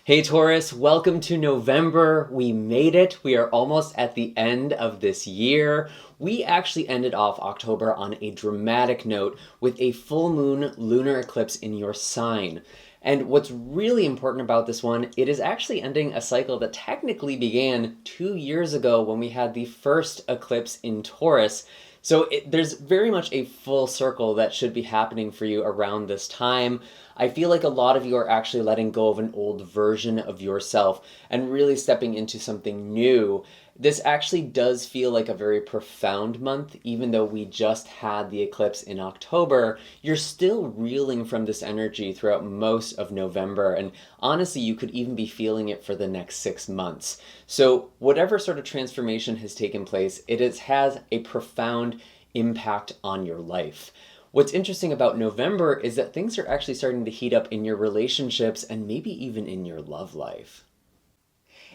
Hey Taurus, welcome to November. We made it. We are almost at the end of this year. We actually ended off October on a dramatic note with a full moon lunar eclipse in your sign. And what's really important about this one, it is actually ending a cycle that technically began 2 years ago when we had the first eclipse in Taurus. So there's very much a full circle that should be happening for you around this time. I feel like a lot of you are actually letting go of an old version of yourself and really stepping into something new. This actually does feel like a very profound month, even though we just had the eclipse in October. You're still reeling from this energy throughout most of November, and honestly, you could even be feeling it for the next 6 months. So whatever sort of transformation has taken place, has a profound impact on your life. What's interesting about November is that things are actually starting to heat up in your relationships and maybe even in your love life.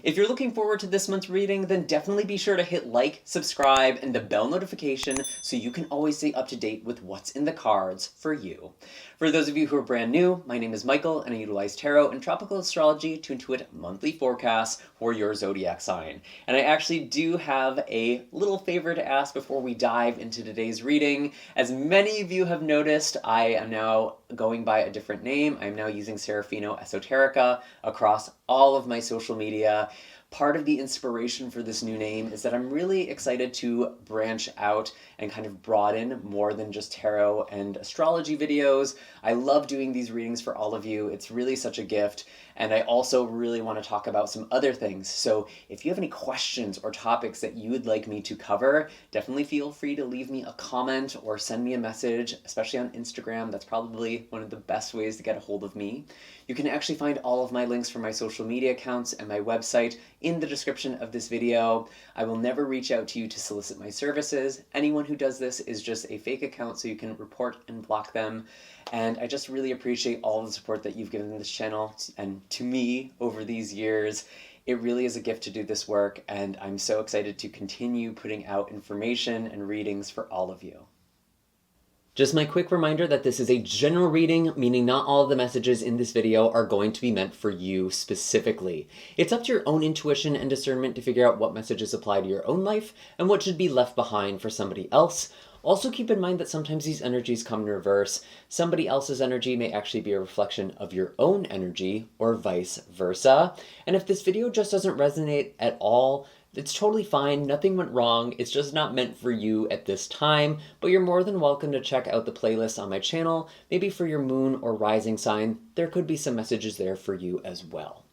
If you're looking forward to this month's reading, then definitely be sure to hit like, subscribe, and the bell notification so you can always stay up to date with what's in the cards for you. For those of you who are brand new, my name is Michael, and I utilize tarot and tropical astrology to intuit monthly forecasts for your zodiac sign. And I actually do have a little favor to ask before we dive into today's reading. As many of you have noticed, I am now going by a different name. I'm now using Serafino Esoterica across all of my social media. Part of the inspiration for this new name is that I'm really excited to branch out and kind of broaden more than just tarot and astrology videos. I love doing these readings for all of you. It's really such a gift. And I also really want to talk about some other things. So if you have any questions or topics that you would like me to cover, definitely feel free to leave me a comment or send me a message, especially on Instagram. That's probably one of the best ways to get a hold of me. You can actually find all of my links for my social media accounts and my website in the description of this video. I will never reach out to you to solicit my services. Anyone who does this is just a fake account, so you can report and block them. And I just really appreciate all the support that you've given this channel and to me over these years. It really is a gift to do this work, and I'm so excited to continue putting out information and readings for all of you. Just my quick reminder that this is a general reading, meaning not all of the messages in this video are going to be meant for you specifically. It's up to your own intuition and discernment to figure out what messages apply to your own life and what should be left behind for somebody else. Also keep in mind that sometimes these energies come in reverse. Somebody else's energy may actually be a reflection of your own energy or vice versa. And if this video just doesn't resonate at all, it's totally fine. Nothing went wrong. It's just not meant for you at this time, but you're more than welcome to check out the playlist on my channel. Maybe for your moon or rising sign, there could be some messages there for you as well.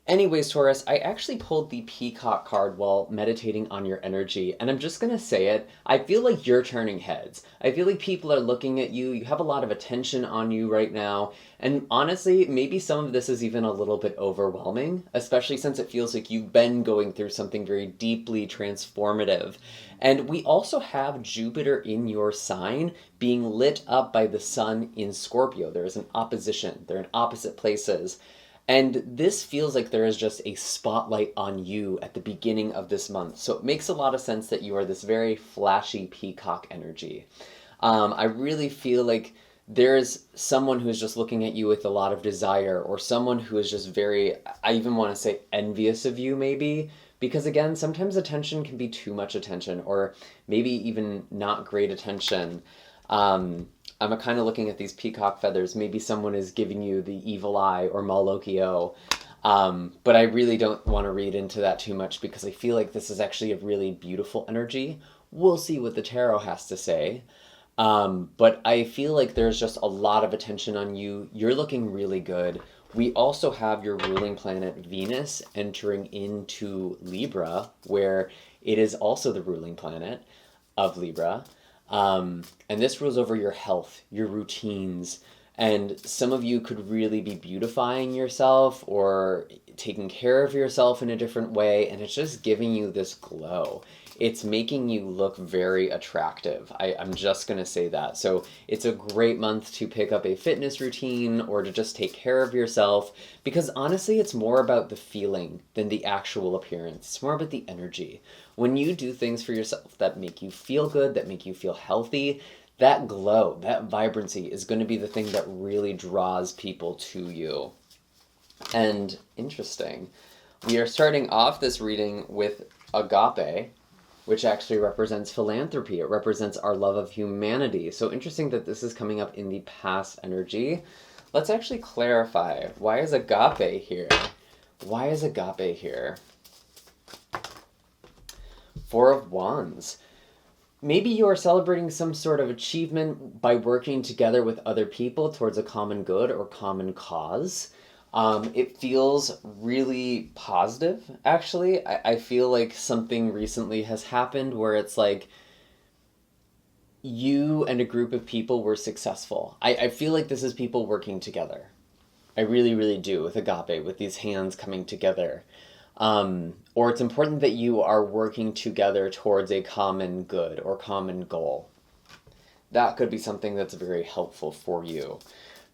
Anyways, Taurus, I actually pulled the Peacock card while meditating on your energy, and I'm just gonna say it, I feel like you're turning heads. I feel like people are looking at you, you have a lot of attention on you right now, and honestly, maybe some of this is even a little bit overwhelming, especially since it feels like you've been going through something very deeply transformative. And we also have Jupiter in your sign being lit up by the sun in Scorpio. There is an opposition, they're in opposite places. And this feels like there is just a spotlight on you at the beginning of this month. So it makes a lot of sense that you are this very flashy peacock energy. I really feel like there's someone who's just looking at you with a lot of desire, or someone who is just very, I even want to say envious of you maybe. Because again, sometimes attention can be too much attention, or maybe even not great attention. I'm kind of looking at these peacock feathers. Maybe someone is giving you the evil eye or malocchio. But I really don't want to read into that too much because I feel like this is actually a really beautiful energy. We'll see what the tarot has to say. But I feel like there's just a lot of attention on you. You're looking really good. We also have your ruling planet Venus entering into Libra, where it is also the ruling planet of Libra. And this rules over your health, your routines, and some of you could really be beautifying yourself or taking care of yourself in a different way, and it's just giving you this glow. It's making you look very attractive. I'm just going to say that. So it's a great month to pick up a fitness routine or to just take care of yourself, because honestly, it's more about the feeling than the actual appearance. It's more about the energy. When you do things for yourself that make you feel good, that make you feel healthy, that glow, that vibrancy is going to be the thing that really draws people to you. And interesting, we are starting off this reading with agape, which actually represents philanthropy. It represents our love of humanity. So interesting that this is coming up in the past energy. Let's actually clarify. Why is agape here? Why is agape here? Four of Wands. Maybe you are celebrating some sort of achievement by working together with other people towards a common good or common cause. It feels really positive, actually. I feel like something recently has happened where it's like you and a group of people were successful. I feel like this is people working together. I really, really do, with agape, with these hands coming together. Or it's important that you are working together towards a common good or common goal. That could be something that's very helpful for you.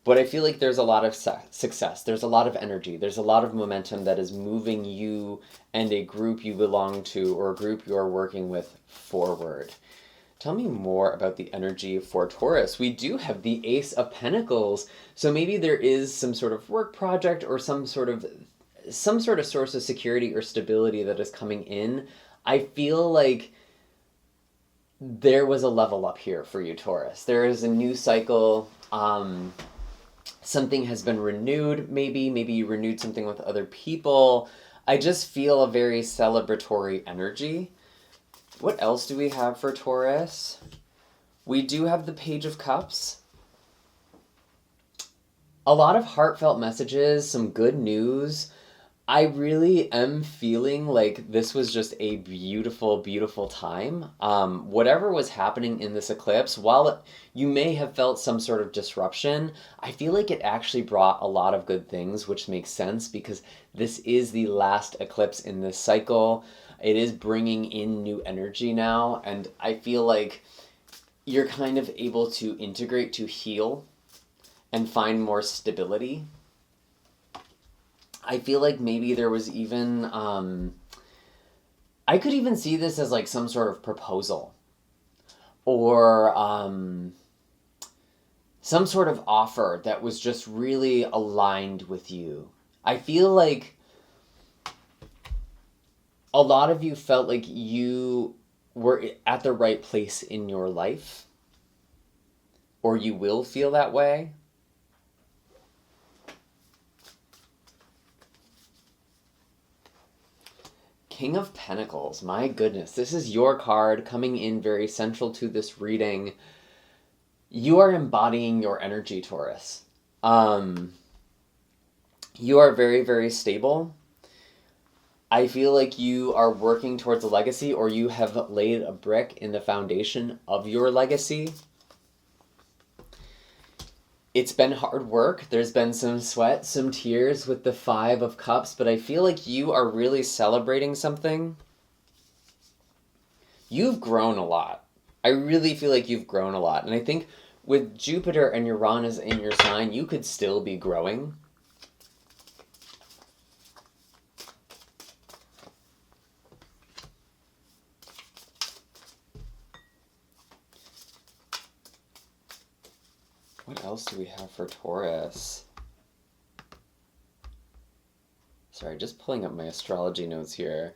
But I feel like there's a lot of success. There's a lot of energy. There's a lot of momentum that is moving you and a group you belong to or a group you're working with forward. Tell me more about the energy for Taurus. We do have the Ace of Pentacles. So maybe there is some sort of work project or some sort of source of security or stability that is coming in. I feel like there was a level up here for you, Taurus. There is a new cycle. Something has been renewed, maybe you renewed something with other people. I just feel a very celebratory energy. What else do we have for Taurus? We do have the Page of Cups. A lot of heartfelt messages, some good news. I really am feeling like this was just a beautiful, beautiful time. Whatever was happening in this eclipse, while you may have felt some sort of disruption, I feel like it actually brought a lot of good things, which makes sense because this is the last eclipse in this cycle. It is bringing in new energy now, and I feel like you're kind of able to integrate, to heal, and find more stability. I feel like maybe there was even, I could even see this as like some sort of proposal or some sort of offer that was just really aligned with you. I feel like a lot of you felt like you were at the right place in your life, or you will feel that way. King of Pentacles, my goodness, this is your card coming in very central to this reading. You are embodying your energy, Taurus. You are very, very stable. I feel like you are working towards a legacy, or you have laid a brick in the foundation of your legacy. It's been hard work. There's been some sweat, some tears with the Five of Cups, but I feel like you are really celebrating something. You've grown a lot. I really feel like you've grown a lot. And I think with Jupiter and Uranus in your sign, you could still be growing. What else do we have for Taurus? Sorry, just pulling up my astrology notes here.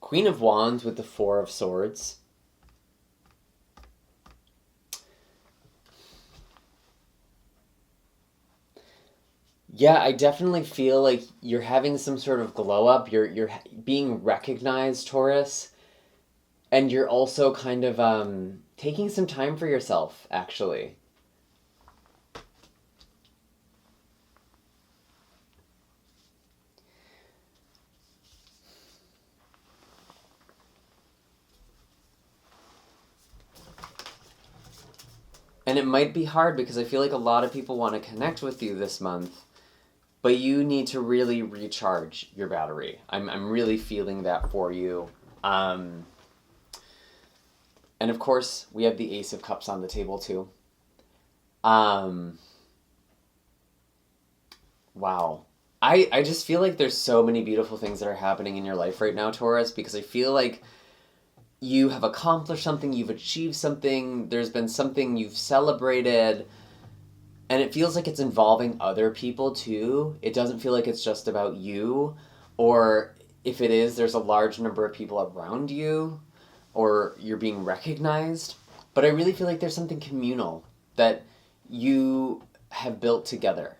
Queen of Wands with the Four of Swords. Yeah, I definitely feel like you're having some sort of glow up. You're being recognized, Taurus. And you're also kind of taking some time for yourself, actually. And it might be hard because I feel like a lot of people want to connect with you this month, but you need to really recharge your battery. I'm really feeling that for you. And of course, we have the Ace of Cups on the table too. Wow. I just feel like there's so many beautiful things that are happening in your life right now, Taurus, because I feel like you have accomplished something, you've achieved something, there's been something you've celebrated. And it feels like it's involving other people too. It doesn't feel like it's just about you, or if it is, there's a large number of people around you, or you're being recognized. But I really feel like there's something communal that you have built together.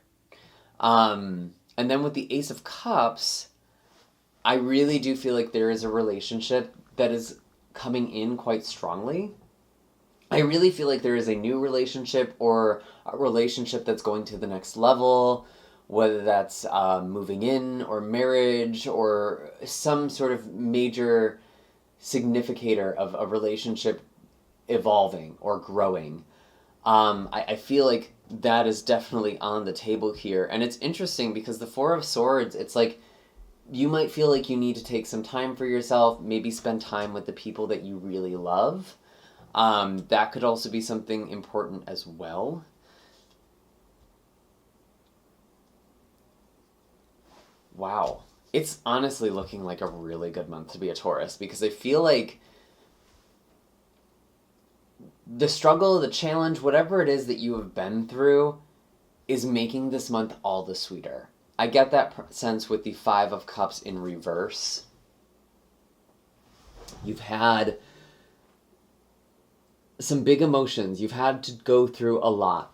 And then with the Ace of Cups, I really do feel like there is a relationship that is coming in quite strongly. I really feel like there is a new relationship or a relationship that's going to the next level, whether that's moving in or marriage or some sort of major significator of a relationship evolving or growing. I feel like that is definitely on the table here. And it's interesting because the Four of Swords, it's like you might feel like you need to take some time for yourself, maybe spend time with the people that you really love. That could also be something important as well. Wow. It's honestly looking like a really good month to be a Taurus because I feel like the struggle, the challenge, whatever it is that you have been through is making this month all the sweeter. I get that sense with the Five of Cups in reverse. You've had some big emotions. You've had to go through a lot.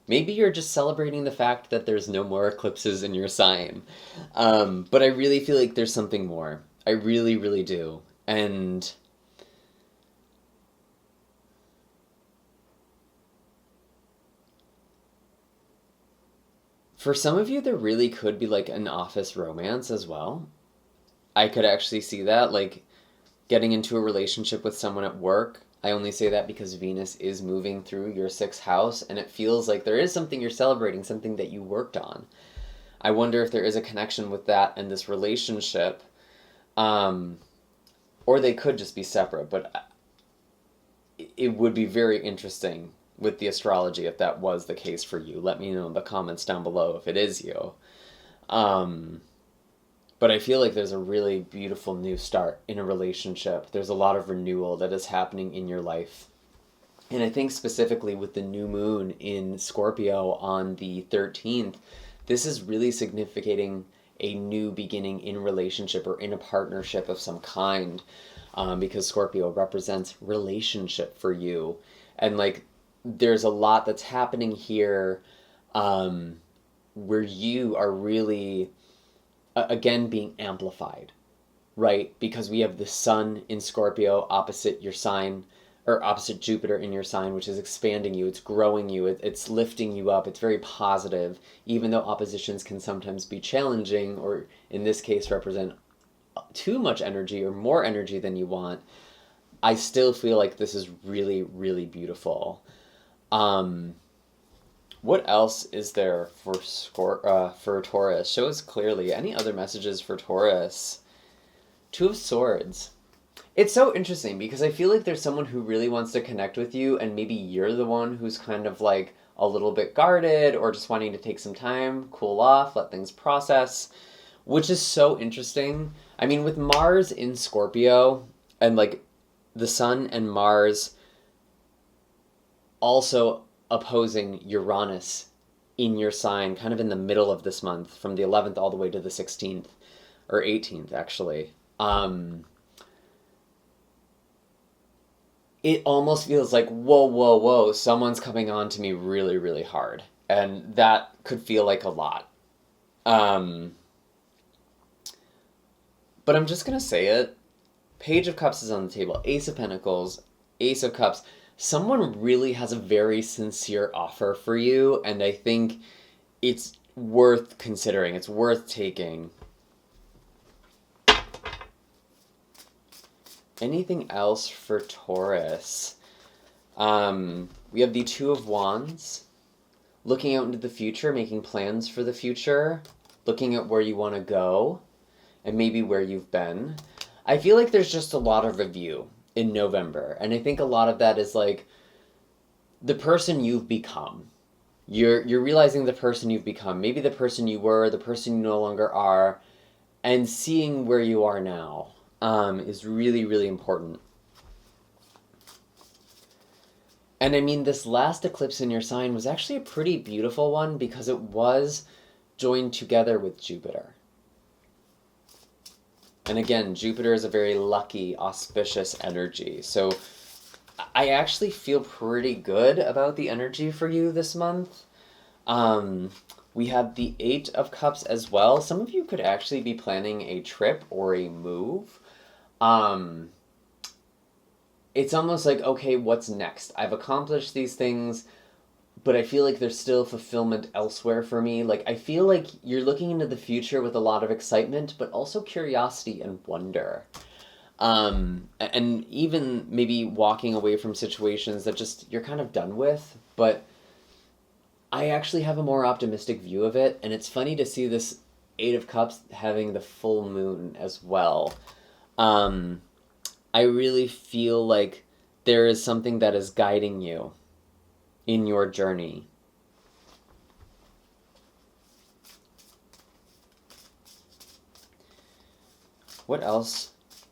Maybe you're just celebrating the fact that there's no more eclipses in your sign. But I really feel like there's something more. I really, really do. And for some of you, there really could be like an office romance as well. I could actually see that, like getting into a relationship with someone at work. I only say that because Venus is moving through your 6th house, and it feels like there is something you're celebrating, something that you worked on. I wonder if there is a connection with that and this relationship, or they could just be separate, but it would be very interesting with the astrology if that was the case for you. Let me know in the comments down below if it is you. But I feel like there's a really beautiful new start in a relationship. There's a lot of renewal that is happening in your life. And I think specifically with the new moon in Scorpio on the 13th, this is really significating a new beginning in relationship or in a partnership of some kind, because Scorpio represents relationship for you. And like, there's a lot that's happening here where you are really, again, being amplified, right? Because we have the sun in Scorpio opposite your sign, or opposite Jupiter in your sign, which is expanding you, it's growing you, it's lifting you up, it's very positive, even though oppositions can sometimes be challenging, or in this case represent too much energy or more energy than you want. I still feel like this is really, really beautiful. What else is there for Taurus? Show us clearly. Any other messages for Taurus? Two of Swords. It's so interesting because I feel like there's someone who really wants to connect with you, and maybe you're the one who's kind of like a little bit guarded or just wanting to take some time, cool off, let things process, which is so interesting. I mean, with Mars in Scorpio and like the Sun and Mars also opposing Uranus in your sign, kind of in the middle of this month, from the 11th all the way to the 16th, or 18th actually. It almost feels like, whoa, whoa, whoa, someone's coming on to me really, really hard. And that could feel like a lot. But I'm just going to say it. Page of Cups is on the table. Ace of Pentacles, Ace of Cups. Someone really has a very sincere offer for you, and I think it's worth considering. It's worth taking. Anything else for Taurus? We have the Two of Wands. Looking out into the future, making plans for the future, looking at where you want to go, and maybe where you've been. I feel like there's just a lot of review in November, and I think a lot of that is like the person you've become. You're realizing the person you've become, maybe the person you were, the person you no longer are, and seeing where you are now is really, really important. And I mean, this last eclipse in your sign was actually a pretty beautiful one because it was joined together with Jupiter. And again, Jupiter is a very lucky, auspicious energy. So I actually feel pretty good about the energy for you this month. We have the Eight of Cups as well. Some of you could actually be planning a trip or a move. It's almost like, okay, what's next? I've accomplished these things, but I feel like there's still fulfillment elsewhere for me. Like, I feel like you're looking into the future with a lot of excitement, but also curiosity and wonder. And even maybe walking away from situations that just you're kind of done with, but I actually have a more optimistic view of it, and it's funny to see this Eight of Cups having the full moon as well. I really feel like there is something that is guiding you in your journey. What else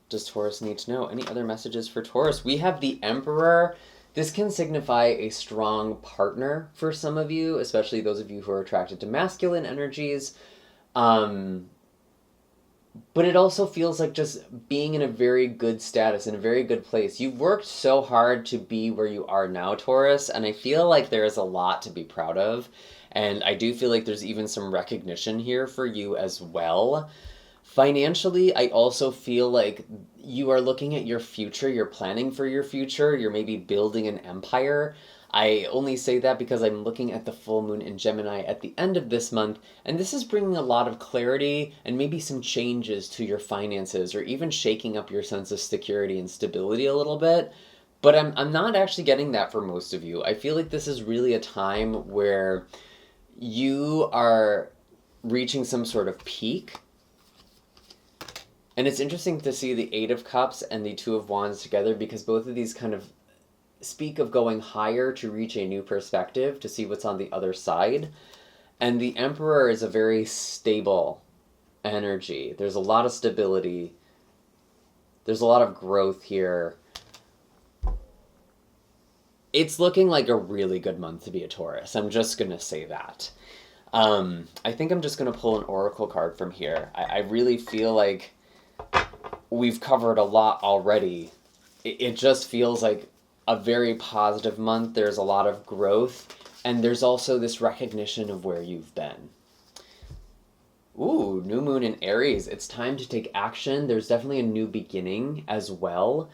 does Taurus need to know? Any other messages for Taurus? We have the Emperor. This can signify a strong partner for some of you, especially those of you who are attracted to masculine energies. But it also feels like just being in a very good status, in a very good place. You've worked so hard to be where you are now, Taurus, and I feel like there is a lot to be proud of. And I do feel like there's even some recognition here for you as well. Financially, I also feel like you are looking at your future, you're planning for your future, you're maybe building an empire. I only say that because I'm looking at the full moon in Gemini at the end of this month, and this is bringing a lot of clarity and maybe some changes to your finances, or even shaking up your sense of security and stability a little bit. But I'm not actually getting that for most of you. I feel like this is really a time where you are reaching some sort of peak. And it's interesting to see the Eight of Cups and the Two of Wands together, because both of these kind of speak of going higher to reach a new perspective, to see what's on the other side. And the Emperor is a very stable energy. There's a lot of stability. There's a lot of growth here. It's looking like a really good month to be a Taurus. I'm just going to say that. I think I'm just going to pull an oracle card from here. I really feel like we've covered a lot already. It just feels like a very positive month. There's a lot of growth, and there's also this recognition of where you've been. Ooh, new moon in Aries. It's time to take action. There's definitely a new beginning as well.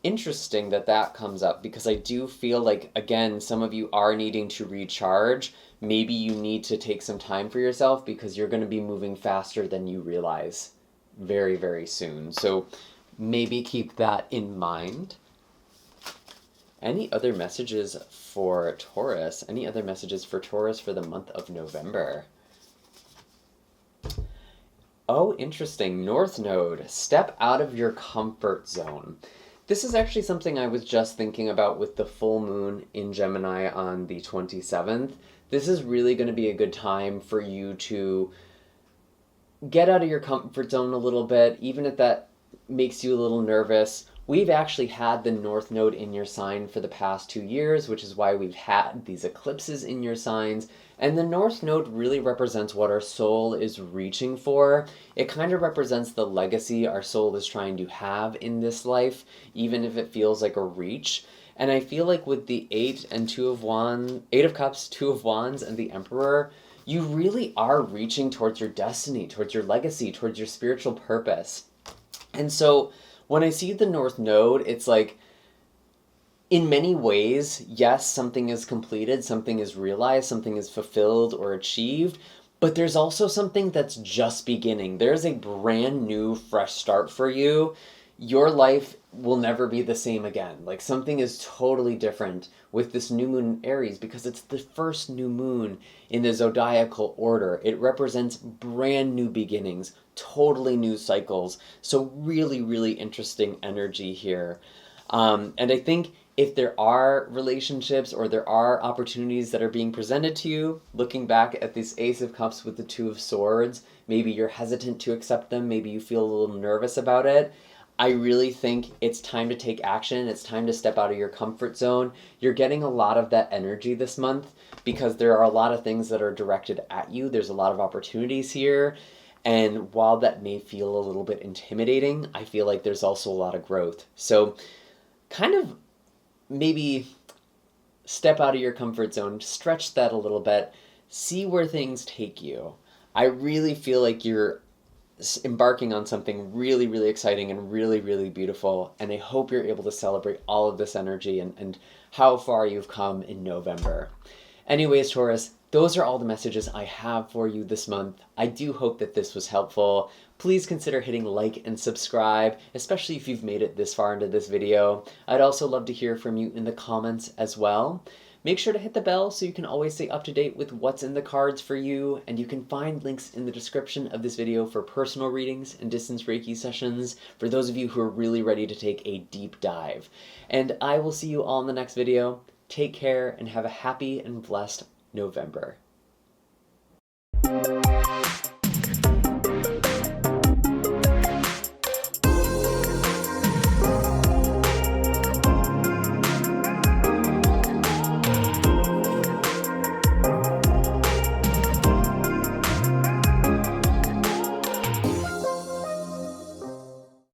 Interesting that comes up, because I do feel like, again, some of you are needing to recharge. Maybe you need to take some time for yourself because you're going to be moving faster than you realize very, very soon. So maybe keep that in mind. Any other messages for Taurus? Any other messages for Taurus for the month of November? Oh, interesting. North Node. Step out of your comfort zone. This is actually something I was just thinking about with the full moon in Gemini on the 27th. This is really going to be a good time for you to get out of your comfort zone a little bit, even if that makes you a little nervous. We've actually had the North Node in your sign for the past 2 years, which is why we've had these eclipses in your signs. And the North Node really represents what our soul is reaching for. It kind of represents the legacy our soul is trying to have in this life, even if it feels like a reach. And I feel like with the Eight of Cups, Two of Wands, and the Emperor, you really are reaching towards your destiny, towards your legacy, towards your spiritual purpose. And so when I see the North Node, it's like, in many ways, yes, something is completed, something is realized, something is fulfilled or achieved, but there's also something that's just beginning. There's a brand new, fresh start for you. Your life will never be the same again. Like, something is totally different with this new moon in Aries, because it's the first new moon in the zodiacal order. It represents brand new beginnings, totally new cycles. So really, really interesting energy here. And I think if there are relationships or there are opportunities that are being presented to you, looking back at this Ace of Cups with the Two of Swords, maybe you're hesitant to accept them, maybe you feel a little nervous about it. I really think it's time to take action. It's time to step out of your comfort zone. You're getting a lot of that energy this month because there are a lot of things that are directed at you. There's a lot of opportunities here. And while that may feel a little bit intimidating, I feel like there's also a lot of growth. So kind of maybe step out of your comfort zone, stretch that a little bit, see where things take you. I really feel like you're embarking on something really, really exciting and really, really beautiful. And I hope you're able to celebrate all of this energy and how far you've come in November. Anyways, Taurus, those are all the messages I have for you this month. I do hope that this was helpful. Please consider hitting like and subscribe, especially if you've made it this far into this video. I'd also love to hear from you in the comments as well. Make sure to hit the bell so you can always stay up to date with what's in the cards for you, and you can find links in the description of this video for personal readings and distance Reiki sessions for those of you who are really ready to take a deep dive. And I will see you all in the next video. Take care and have a happy and blessed November.